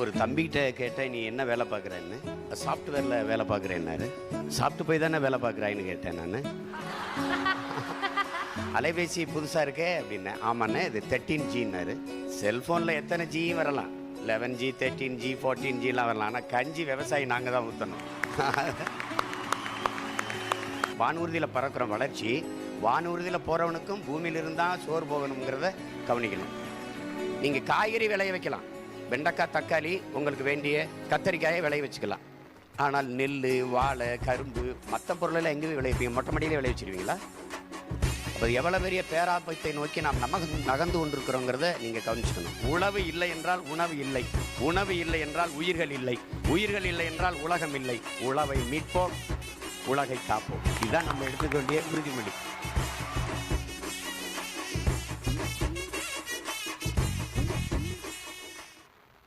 ஒரு தம்பிகிட்ட கேட்டேன், நீ என்ன வேலை பார்க்குறேன்னு. சாஃப்ட்வேரில் வேலை பார்க்குறேன்னாரு. சாப்பிட்டு போய் தானே வேலை பார்க்குறாயின்னு கேட்டேன் நான். அலைபேசி புதுசாக இருக்கே அப்படின்னேன். ஆமாண்ணே, இது 13Gன்னாரு. செல்ஃபோனில் எத்தனை ஜி வரலாம், 11G 13G 14Gலாம் வரலாம். ஆனால் கஞ்சி விவசாயி நாங்கள் தான் ஊற்றணும். வானூர்தியில் பறக்கிற வளர்ச்சி, வானூர்தியில் போகிறவனுக்கும் பூமியில் இருந்தால் சோறு போகணுங்கிறத கவனிக்கணும். நீங்கள் காய்கறி விளைய வைக்கலாம், வெண்டைக்காய் தக்காளி உங்களுக்கு வேண்டிய கத்தரிக்காயை விளைய வச்சுக்கலாம். ஆனால் நெல் வாழை கரும்பு மற்ற பொருளெல்லாம் எங்கே விளைவிப்பீங்க? மொட்டை மாடியிலே விளைய வச்சுருவீங்களா? அப்போ எவ்வளோ பெரிய பேராபத்தை நோக்கி நாம் நகர்ந்து கொண்டிருக்கிறோங்கிறத நீங்கள் கவனிச்சுக்கணும். உணவு இல்லை என்றால் உணவு இல்லை, உணவு இல்லை என்றால் உயிர்கள் இல்லை, உயிர்கள் இல்லை என்றால் உலகம் இல்லை. உழவை மீட்போம், உலகை காப்போம். இதுதான் நம்ம எடுத்துக்க வேண்டிய உறுதிமொழி.